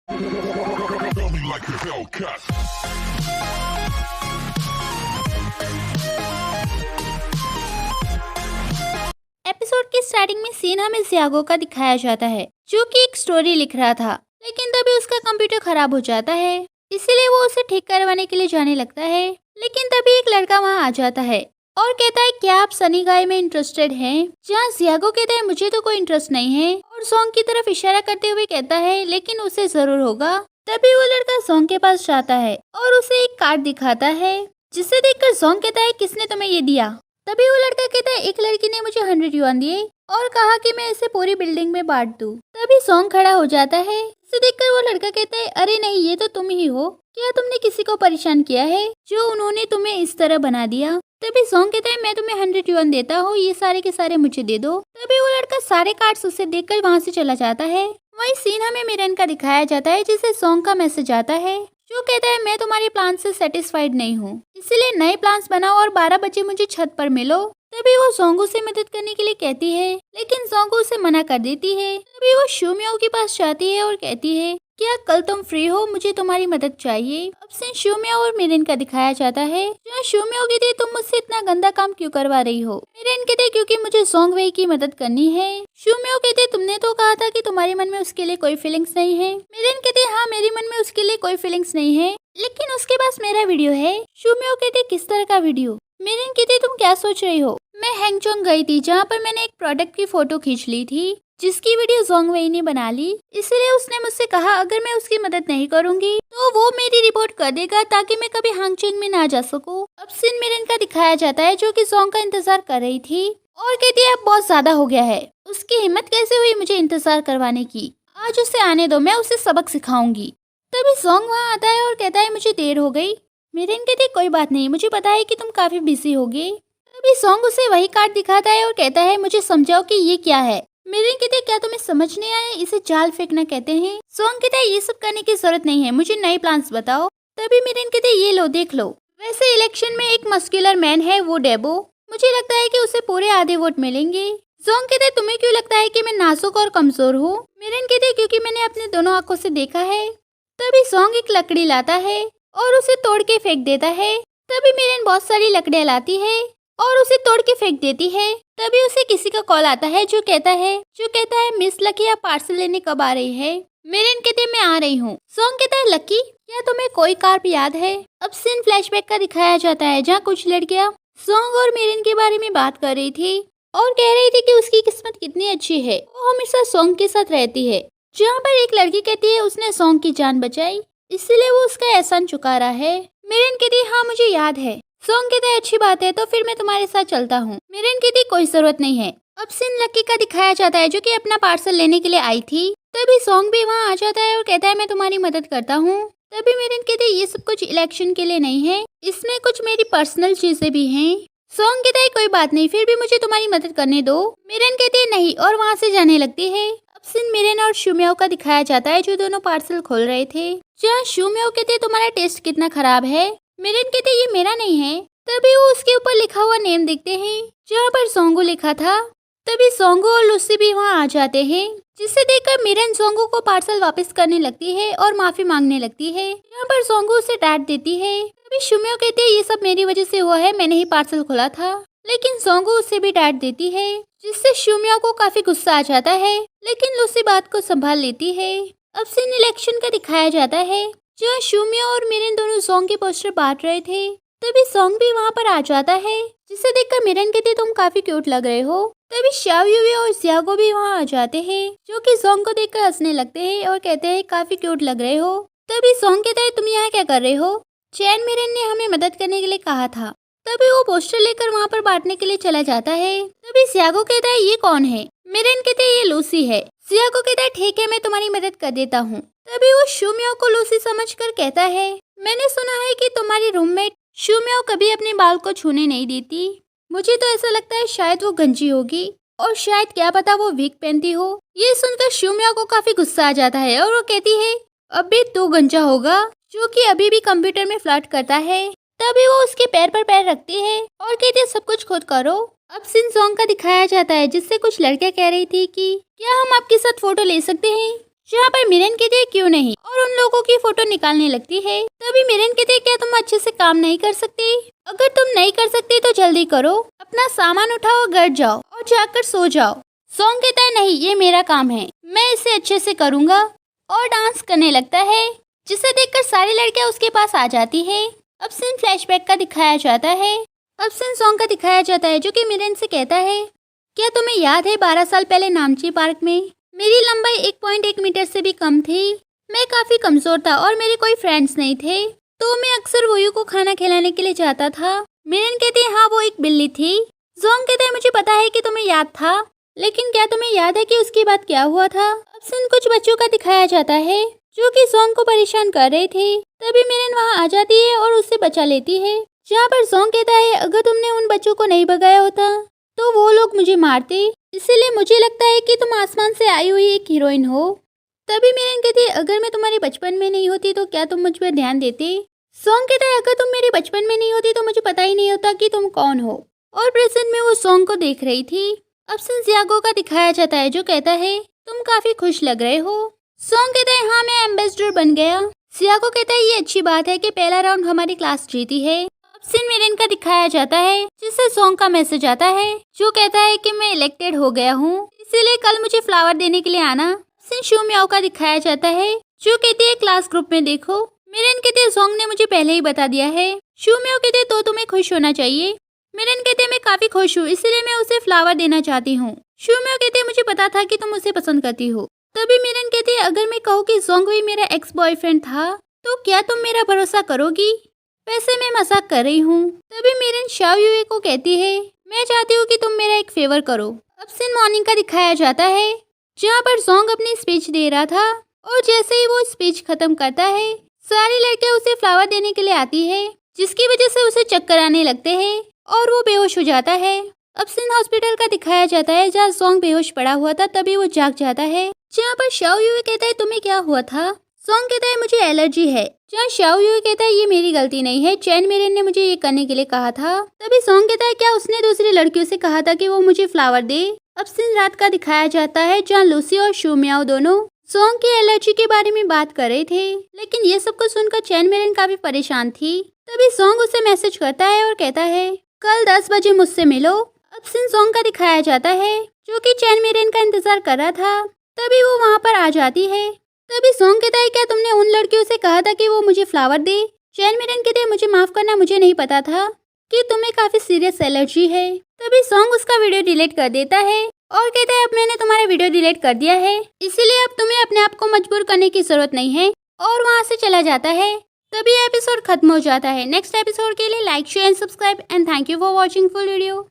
Tell me like a Hellcat. Episode के starting में scene हमें जियागो का दिखाया जाता है, जो कि एक स्टोरी लिख रहा था, लेकिन तभी उसका कंप्यूटर खराब हो जाता है। इसीलिए वो उसे ठीक करवाने के लिए जाने लगता है, लेकिन तभी एक लड़का वहाँ आ जाता है और कहता है क्या आप सनी गाय में इंटरेस्टेड हैं? जहाँ जियागो कहता है मुझे तो कोई इंटरेस्ट नहीं है, और सॉन्ग की तरफ इशारा करते हुए कहता है लेकिन उसे जरूर होगा। तभी वो लड़का सॉन्ग के पास जाता है और उसे एक कार्ड दिखाता है, जिसे देखकर सॉन्ग कहता है किसने तुम्हें ये दिया? तभी वो लड़का कहता है एक लड़की ने मुझे 100 युआन दिए और कहा कि मैं इसे पूरी बिल्डिंग में बांट दूं। तभी सॉन्ग खड़ा हो जाता है। इसे देखकर वो लड़का कहता है अरे नहीं, ये तो तुम ही हो। क्या तुमने किसी को परेशान किया है जो उन्होंने तुम्हें इस तरह बना दिया? तभी सॉन्ग कहता है मैं तुम्हें 100 युआन देता हूँ, ये सारे के सारे मुझे दे दो। तभी वो लड़का सारे कार्ड्स उसे देखकर वहाँ से चला जाता है। वही सीन हमें मिरन का दिखाया जाता है, जिसे सॉन्ग का मैसेज आता है जो कहता है मैं तुम्हारे प्लान से सेटिस्फाइड नहीं हूँ, इसलिए नए प्लान्स बनाओ और 12 बजे मुझे छत पर मिलो। तभी वो सोंगू से मदद करने के लिए कहती है, लेकिन सोंगू उसे मना कर देती है। तभी वो शूमियो के पास जाती है और कहती है क्या कल तुम फ्री हो, मुझे तुम्हारी मदद चाहिए। अब से शूमियो और मिरन का दिखाया जाता है, जहाँ शूमियो कहती है तुम मुझसे इतना गंदा काम क्यों करवा रही हो? मिरन कहते क्योंकि मुझे सोंग वेई की मदद करनी है। शूमियो कहते तुमने तो कहा था कि तुम्हारे मन में उसके लिए कोई फीलिंग्स नहीं है। मिरन कहते हाँ, मेरे मन में उसके लिए कोई फीलिंग्स नहीं है, लेकिन उसके पास मेरा वीडियो है। शूमियो कहते किस तरह का वीडियो? मिरन कहते तुम क्या सोच रही हो? मैं हैंगचोंग गई थी, जहाँ पर मैंने एक प्रोडक्ट की फोटो खींच ली थी, जिसकी वीडियो जोंग वेई ने बना ली। इसलिए उसने मुझसे कहा अगर मैं उसकी मदद नहीं करूंगी तो वो मेरी रिपोर्ट कर देगा, ताकि मैं कभी हैंगचोंग में ना जा सकूं। अब सिन मिरन का दिखाया जाता है, जो कि जोंग का इंतजार कर रही थी और कहती है अब बहुत ज्यादा हो गया है। उसकी हिम्मत कैसे हुई मुझे इंतजार करवाने की? आज उसे आने दो, मैं उसे सबक सिखाऊंगी। तभी जोंग वहाँ आता है और कहता है मुझे देर हो गई। मिरन कहती कोई बात नहीं, मुझे पता है कि तुम काफी बिजी होगे। तभी जोंग उसे वही कार्ड दिखाता है और कहता है मुझे समझाओ कि ये क्या है। मिरन कहते क्या तुम्हें समझ नहीं आया? इसे जाल फेंकना कहते हैं। जोंग कहता है ये सब करने की जरूरत नहीं है, मुझे नए प्लान्स बताओ। तभी मिरन कहते ये लो देख लो। वैसे इलेक्शन में एक मस्कुलर मैन है, वो डेबो, मुझे लगता है कि उसे पूरे आधे वोट मिलेंगे। जोंग कहते तुम्हें क्यों लगता है कि मैं नाजुक और कमजोर हूँ? मिरन कहते क्योंकि मैंने अपने दोनों आंखों से देखा है। तभी जोंग एक लकड़ी लाता है और उसे तोड़ के फेंक देता है। तभी मिरन बहुत सारी लकड़ियाँ लाती है और उसे तोड़ के फेंक देती है। तभी उसे किसी का कॉल आता है, जो कहता है मिस लकी आप पार्सल लेने कब आ रही है? मिरन कहते मैं आ रही हूँ। जोंग कहता है लकी, क्या तुम्हें कोई कार्प याद है? अब सीन फ्लैशबैक का दिखाया जाता है, जहाँ कुछ लड़कियाँ जोंग और मिरन के बारे में बात कर रही थी और कह रही थी कि उसकी किस्मत कितनी अच्छी है, वो हमेशा जोंग के साथ रहती है। जहाँ पर एक लड़की कहती है उसने जोंग की जान बचाई, इसलिए वो उसका एहसान चुका रहा है। मिरन कहती हाँ मुझे याद है। जोंग कहते हैं अच्छी बात है, तो फिर मैं तुम्हारे साथ चलता हूँ। मिरन कहती कोई जरूरत नहीं है। अब सिन लकी का दिखाया जाता है, जो कि अपना पार्सल लेने के लिए आई थी। तभी जोंग भी वहाँ आ जाता है और कहता है मैं तुम्हारी मदद करता हूँ। तभी मिरन कहते ये सब कुछ इलेक्शन के लिए नहीं है, इसमें कुछ मेरी पर्सनल चीजें भी हैं। जोंग कहता है कोई बात नहीं, फिर भी मुझे तुम्हारी मदद करने दो। मिरन कहती है नहीं और वहाँ से जाने लगती है। अब सिन मिरन और शूमियो का दिखाया जाता है, जो दोनों पार्सल खोल रहे थे। जहाँ शूमियो कहते तुम्हारा टेस्ट कितना खराब है। मिरन कहते ये मेरा नहीं है। तभी वो उसके ऊपर लिखा हुआ नेम देखते हैं, जहाँ पर सोंगू लिखा था। तभी सोंगू और लूसी भी वहाँ आ जाते हैं, जिसे देखकर मिरन सोंगू को पार्सल वापस करने लगती है और माफी मांगने लगती है। यहाँ पर सोंगू उसे डांट देती है। तभी शुमियो कहते हैं ये सब मेरी वजह से हुआ है, मैंने ही पार्सल खोला था। लेकिन सोंगू उसे भी डांट देती है, जिससे शुमियो को काफी गुस्सा आ जाता है, लेकिन लूसी बात को संभाल लेती है। अब सीन इलेक्शन का दिखाया जाता है, जहाँ शुमियो और मिरन दोनों जोंग के पोस्टर बांट रहे थे। तभी जोंग भी वहाँ पर आ जाता है, जिसे देखकर मिरन कहती तुम काफी क्यूट लग रहे हो। तभी शाओ यूवी और जियागो भी वहाँ आ जाते हैं, जो कि जोंग को देखकर हंसने लगते हैं और कहते हैं काफी क्यूट लग रहे हो। तभी जोंग कहता है तुम यहाँ क्या कर रहे हो? चैन मिरन ने हमें मदद करने के लिए कहा था। तभी वो पोस्टर लेकर वहाँ पर बांटने के लिए चला जाता है। तभी जियागो कहता है ये कौन है? मिरन कहते हैं ये लूसी है। जियागो कहता है ठीक है, मैं तुम्हारी मदद कर देता हूँ। तभी वो शुमियो को लूसी समझकर कहता है मैंने सुना है कि तुम्हारी रूममेट शुमियो कभी अपने बाल को छूने नहीं देती। मुझे तो ऐसा लगता है शायद वो गंजी होगी, और शायद क्या पता वो विग पहनती हो। ये सुनकर शुमियो को काफी गुस्सा आ जाता है और वो कहती है अब भी तू गंजा होगा, जो कि अभी भी कंप्यूटर में फ्लर्ट करता है। तभी वो उसके पैर पर पैर रखती है और कहती है सब कुछ खुद करो। अब सिन जोंग का दिखाया जाता है, जिससे कुछ लड़कियां कह रही थी कि क्या हम आपके साथ फोटो ले सकते हैं? जहाँ पर मिरन कहती है क्यों नहीं, और उन लोगों की फोटो निकालने लगती है। तभी मिरन कहती है क्या तुम अच्छे से काम नहीं कर सकती? अगर तुम नहीं कर सकती तो जल्दी करो, अपना सामान उठाओ, घर जाओ और जाकर सो जाओ। सॉन्ग कहता है नहीं, ये मेरा काम है, मैं इसे अच्छे से करूँगा, और डांस करने लगता है, जिसे देखकर सारी लड़कियां उसके पास आ जाती है। अब सीन फ्लैशबैक का दिखाया जाता है। अब सीन सॉन्ग का दिखाया जाता है, जो कि मिरन से कहता है क्या तुम्हें याद है 12 साल पहले नामची पार्क में मेरी लंबाई 1.1 मीटर से भी कम थी। मैं काफी कमजोर था और मेरे कोई फ्रेंड्स नहीं थे, तो मैं अक्सर वोयू को खाना खिलाने के लिए जाता था। मिरन कहती है हाँ वो एक बिल्ली थी। सॉन्ग कहता है मुझे पता है कि तुम्हें याद था, लेकिन क्या तुम्हें याद है कि उसके बाद क्या हुआ था? अब सीन कुछ बच्चों का दिखाया जाता है जो कि सॉन्ग को परेशान कर रहे थे। तभी मिरन वहाँ आ जाती है और उससे बचा लेती है, जहाँ पर सॉन्ग कहता है अगर तुमने उन बच्चों को नहीं भगाया होता तो वो लोग मुझे मारते, इसीलिए मुझे लगता है कि तुम आसमान से आई हुई एक हीरोइन हो। तभी मिरन कहती है अगर मैं तुम्हारे बचपन में नहीं होती तो क्या तुम मुझ पर ध्यान देते? सॉन्ग कहता है अगर तुम मेरे बचपन में नहीं होती तो मुझे पता ही नहीं होता कि तुम कौन हो। और प्रेजेंट में वो सॉन्ग को देख रही थी। अब सीन जियागो का दिखाया जाता है, जो कहता है तुम काफी खुश लग रहे हो। सॉन्ग कहता है हाँ मैं एम्बेसडर बन गया। जियागो कहता है ये अच्छी बात है कि पहला राउंड हमारी क्लास जीती है। अब सीन मिरन का दिखाया जाता है, जिससे सॉन्ग का मैसेज आता है, जो कहता है कि मैं इलेक्टेड हो गया हूँ, इसीलिए कल मुझे फ्लावर देने के लिए आना। सीन शू म्याओ का दिखाया जाता है, जो कहती है क्लास ग्रुप में देखो। मिरन कहते हैं सॉन्ग ने मुझे पहले ही बता दिया है। शू म्याओ कहते हैं तो तुम्हें खुश होना चाहिए। मिरन कहते हैं मैं काफी खुश हूँ, इसलिए मैं उसे फ्लावर देना चाहती हूँ। शू म्याओ कहते हैं मुझे पता था कि तुम उसे पसंद करती हो। तभी मिरन कहती है अगर मैं कहूँ कि सॉन्ग भी मेरा एक्स बॉयफ्रेंड था तो क्या तुम मेरा भरोसा करोगी? वैसे मैं मजाक कर रही हूँ। तभी मिरन शाओ यूए को कहती है मैं चाहती हूँ कि तुम मेरा एक फेवर करो। अब सीन मॉर्निंग का दिखाया जाता है, जहाँ पर सॉन्ग अपनी स्पीच दे रहा था, और जैसे ही वो स्पीच खत्म करता है सारी लड़कियां उसे फ्लावर देने के लिए आती है, जिसकी वजह से उसे चक्कर आने लगते हैं और वो बेहोश हो जाता है। अब सीन हॉस्पिटल का दिखाया जाता है, जहाँ सॉन्ग बेहोश पड़ा हुआ था, तभी वो जाग जाता है, जहाँ पर शाओ यूए कहता है तुम्हें क्या हुआ था? सॉन्ग कहता है मुझे एलर्जी है, जहाँ शाओ यूए कहता है ये मेरी गलती नहीं है, चैन मिरन ने मुझे ये करने के लिए कहा था। तभी सॉन्ग कहता है क्या उसने दूसरी लड़कियों से कहा था कि वो मुझे फ्लावर दे? अब सीन रात का दिखाया जाता है, जहाँ लूसी और शू म्याओ दोनों सॉन्ग की एलर्जी के बारे में बात कर रहे थे, लेकिन ये सब कुछ सुनकर चैन मिरन काफी परेशान थी। तभी सॉन्ग उसे मैसेज करता है और कहता है कल 10 बजे मुझसे मिलो। अब सीन सॉन्ग का दिखाया जाता है, जो कि चैन मिरन का इंतजार कर रहा था। तभी वो वहाँ पर आ जाती है। तभी सॉन्ग कहता है क्या तुमने उन लड़कियों से कहा था कि वो मुझे फ्लावर दे? चैन मिरन कहते हैं मुझे माफ करना, मुझे नहीं पता था कि तुम्हें काफी सीरियस एलर्जी है। तभी सॉन्ग उसका वीडियो डिलीट कर देता है और कहता है अब मैंने तुम्हारा वीडियो डिलीट कर दिया है, इसीलिए अब तुम्हें अपने आप को मजबूर करने की जरूरत नहीं है, और वहाँ से चला जाता है। तभी एपिसोड खत्म हो जाता है। नेक्स्ट एपिसोड के लिए like share and subscribe and thank you for watching full video.